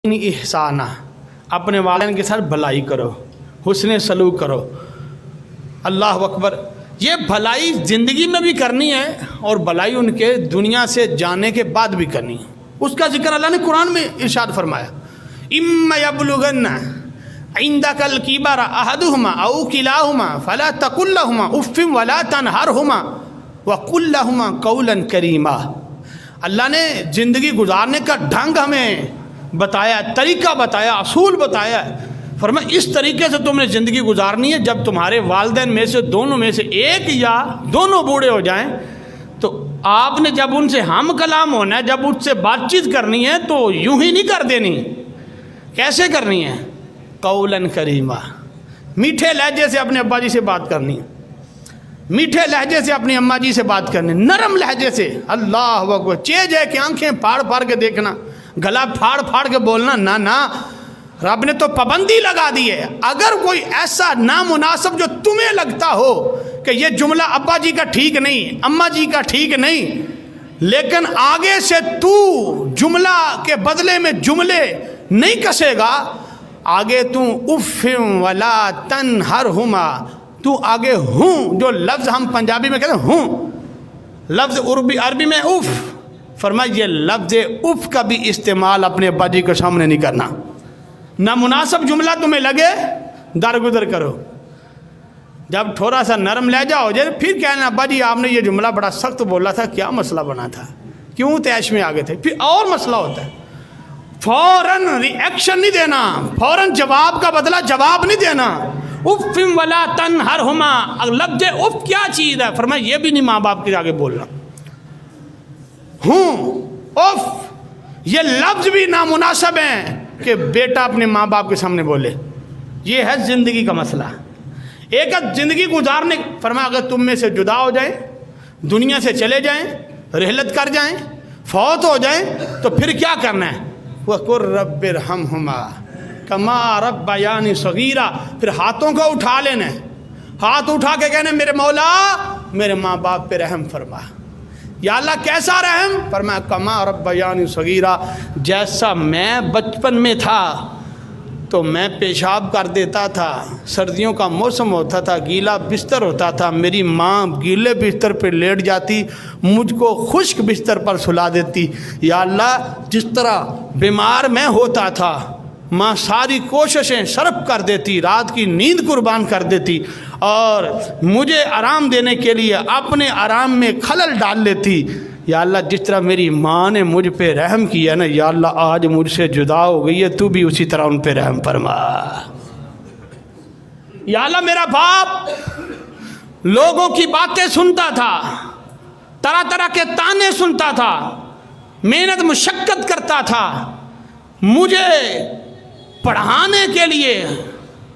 احسانہ، اپنے والدین کے ساتھ بھلائی کرو، حسن سلوک کرو۔ اللہ اکبر۔ یہ بھلائی زندگی میں بھی کرنی ہے اور بھلائی ان کے دنیا سے جانے کے بعد بھی کرنی ہے۔ اس کا ذکر اللہ نے قرآن میں ارشاد فرمایا، اما یبلغن عندک الکبر احدہما او کلاہما فلا تقل لہما اف ولا تنہرہما وقل لہما قولا کریما۔ اللہ نے زندگی گزارنے کا ڈھنگ ہمیں بتایا، طریقہ بتایا، اصول بتایا۔ فرمایا اس طریقے سے تم نے زندگی گزارنی ہے، جب تمہارے والدین میں سے دونوں میں سے ایک یا دونوں بوڑھے ہو جائیں تو آپ نے جب ان سے ہم کلام ہونا ہے، جب ان سے بات چیت کرنی ہے تو یوں ہی نہیں کر دینی۔ کیسے کرنی ہے؟ قولاً کریما، میٹھے لہجے سے اپنے ابا جی سے بات کرنی ہے، میٹھے لہجے سے اپنی اماں جی سے بات کرنی، نرم لہجے سے۔ اللہ اکبر۔ چیز ہے کہ آنکھیں پھاڑ پھاڑ کے دیکھنا، گلا پھاڑ پھاڑ کے بولنا، نہ رب نے تو پابندی لگا دی ہے۔ اگر کوئی ایسا نامناسب جو تمہیں لگتا ہو کہ یہ جملہ ابا جی کا ٹھیک نہیں، اماں جی کا ٹھیک نہیں، لیکن آگے سے تو جملہ کے بدلے میں جملے نہیں کسے گا، آگے تو اف ولا تنہرہما، تو آگے ہوں، جو لفظ ہم پنجابی میں کہتے ہیں ہوں، لفظ عربی میں اف، فرمایا یہ لفظ اف کا بھی استعمال اپنے ابا جی کے سامنے نہیں کرنا۔ نامناسب جملہ تمہیں لگے درگزر کرو، جب تھوڑا سا نرم لہجہ ہو جائے پھر کہنا ابا جی آپ نے یہ جملہ بڑا سخت بولا تھا، کیا مسئلہ بنا تھا، کیوں طیش میں آگے تھے، پھر اور مسئلہ ہوتا ہے۔ فوراً ری ایکشن نہیں دینا، فوراً جواب کا بدلہ جواب نہیں دینا۔ اف ولا تنہرہما، لفظ اف کیا چیز ہے؟ فرمایا یہ بھی نہیں ماں باپ کے آگے بولنا۔ ہوں، اف، یہ لفظ بھی نامناسب ہیں کہ بیٹا اپنے ماں باپ کے سامنے بولے۔ یہ ہے زندگی کا مسئلہ۔ ایک زندگی گزارنے، فرمایا اگر تم میں سے جدا ہو جائیں، دنیا سے چلے جائیں، رحلت کر جائیں، فوت ہو جائیں، تو پھر کیا کرنا ہے؟ وَقُلْ رَبِّ ارْحَمْهُمَا كَمَا رَبَّيَانِي صَغِيرًا۔ پھر ہاتھوں کو اٹھا لینا ہے، ہاتھ اٹھا کے کہنے میرے مولا میرے ماں باپ پہ رحم فرما۔ یا اللہ کیسا رحم؟ فرمایا کما ربیانی صغیرا، جیسا میں بچپن میں تھا تو میں پیشاب کر دیتا تھا، سردیوں کا موسم ہوتا تھا، گیلا بستر ہوتا تھا، میری ماں گیلے بستر پہ لیٹ جاتی، مجھ کو خشک بستر پر سلا دیتی۔ یا اللہ جس طرح بیمار میں ہوتا تھا ماں ساری کوششیں صرف کر دیتی، رات کی نیند قربان کر دیتی اور مجھے آرام دینے کے لیے اپنے آرام میں خلل ڈال لیتی۔ یا اللہ جس طرح میری ماں نے مجھ پہ رحم کیا نا، یا اللہ آج مجھ سے جدا ہو گئی ہے، تو بھی اسی طرح ان پہ رحم فرما۔ یا اللہ میرا باپ لوگوں کی باتیں سنتا تھا، طرح طرح کے تانے سنتا تھا، محنت مشقت کرتا تھا، مجھے پڑھانے کے لیے،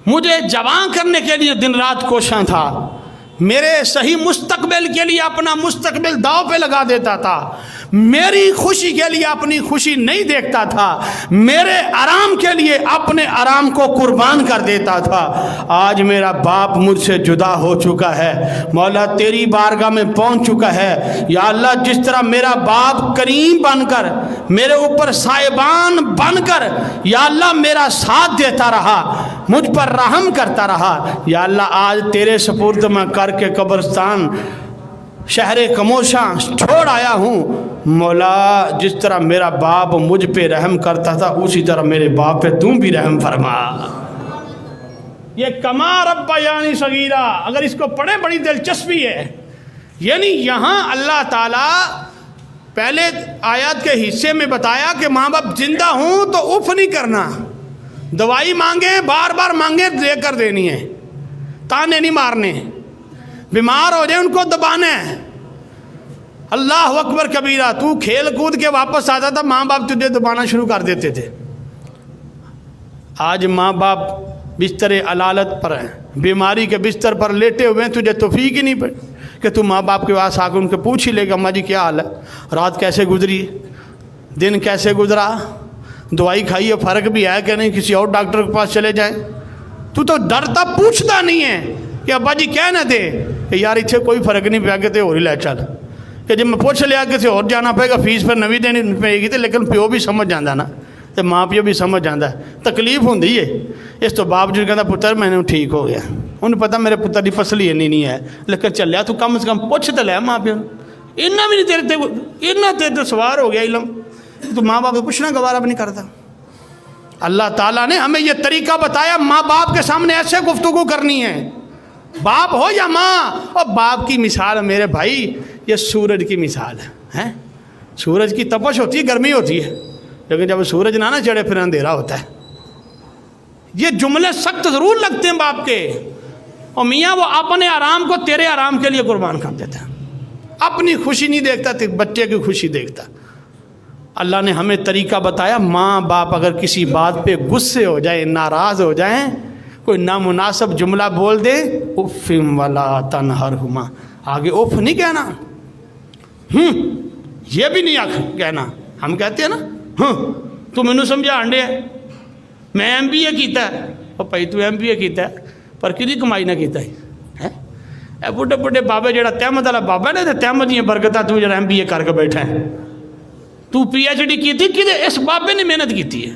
مجھے جوان کرنے کے لیے دن رات کوشاں تھا، میرے صحیح مستقبل کے لیے اپنا مستقبل داؤ پہ لگا دیتا تھا، میری خوشی کے لیے اپنی خوشی نہیں دیکھتا تھا، میرے آرام کے لیے اپنے آرام کو قربان کر دیتا تھا۔ آج میرا باپ مجھ سے جدا ہو چکا ہے، مولا تیری بارگاہ میں پہنچ چکا ہے۔ یا اللہ جس طرح میرا باپ کریم بن کر میرے اوپر سائبان بن کر یا اللہ میرا ساتھ دیتا رہا، مجھ پر رحم کرتا رہا، یا اللہ آج تیرے سپرد میں کر کے قبرستان شہر کموشاں چھوڑ آیا ہوں۔ مولا جس طرح میرا باپ مجھ پہ رحم کرتا تھا اسی طرح میرے باپ پہ تم بھی رحم فرما۔ یہ کما ربیانی صغیرا، اگر اس کو پڑھیں بڑی دلچسپی ہے، یعنی یہاں اللہ تعالیٰ پہلے آیات کے حصے میں بتایا کہ ماں باپ زندہ ہوں تو اف نہیں کرنا، دوائی مانگیں بار بار مانگیں دے کر دینی ہے، تانے نہیں مارنے، بیمار ہو جائے ان کو دبانا ہے۔ اللہ اکبر کبیرہ، تو کھیل کود کے واپس آتا تھا ماں باپ تجھے دبانا شروع کر دیتے تھے۔ آج ماں باپ بستر علالت پر ہیں، بیماری کے بستر پر لیٹے ہوئے ہیں، تجھے توفیق ہی نہیں پڑی کہ تو ماں باپ کے پاس آ کے ان کے پوچھ ہی لے گا اماں جی کیا حال ہے، رات کیسے گزری، دن کیسے گزرا، دوائی کھائی ہے فرق بھی ہے کہ نہیں، کسی اور ڈاکٹر کے پاس چلے جائیں۔ تو ڈرتا پوچھتا نہیں ہے کہ ابا جی کہنا دے کہ یار اتنے کوئی فرق نہیں پیا کہ ہو رہی لے چل، کہ جب میں پوچھ لیا کسی اور جانا پائے گا فیس پر نوی دینی پائے گی، لیکن پیو بھی سمجھ جانا نا تو ماں پیو بھی سمجھ جاتا ہے تکلیف ہوندی ہے، اس تو باوجود کہتا پتر میں نے ٹھیک ہو گیا، انہیں پتا میرے پتر کی پسلی اینی نہیں ہے، لیکن چلیا تو کم از کم پوچھ تو لیا ماں پیو اتنا بھی نہیں تیرے تے سوار ہو گیا علم، تو ماں باپ کو پوچھنا گوارا بھی نہیں کرتا۔ اللہ تعالیٰ نے ہمیں یہ طریقہ بتایا ماں باپ کے سامنے ایسے گفتگو کرنی ہے، باپ ہو یا ماں۔ اور باپ کی مثال میرے بھائی یہ سورج کی مثال ہے، سورج کی تپش ہوتی ہے، گرمی ہوتی ہے، لیکن جب سورج نہ چڑھے پھر اندھیرا ہوتا ہے۔ یہ جملے سخت ضرور لگتے ہیں باپ کے، اور میاں وہ اپنے آرام کو تیرے آرام کے لیے قربان کر دیتا ہے، اپنی خوشی نہیں دیکھتا، بچے کی خوشی دیکھتا۔ اللہ نے ہمیں طریقہ بتایا، ماں باپ اگر کسی بات پہ غصے ہو جائیں، ناراض ہو جائیں، کوئی نامناسب جملہ بول دے، اف ولا تنہرہما، آگے اف نہیں کہنا، یہ بھی نہیں کہنا۔ ہم کہتے ہیں نا تو مینوں سمجھا انڈے ہے، میں ایم بی اے کیتا ہے، اور بھائی تو ایم بی اے کیتا ہے پر کدی کمائی نہ کیتا ہے، اے بڑھے بڑھے بابے جڑا تحمد والا بابا نے تحمد دیاں برکتاں تو جڑا ایم بی اے کر کے بیٹھا ہے، تو پی ایچ ڈی کی تھی کہ اس بابے نے محنت کی ہے۔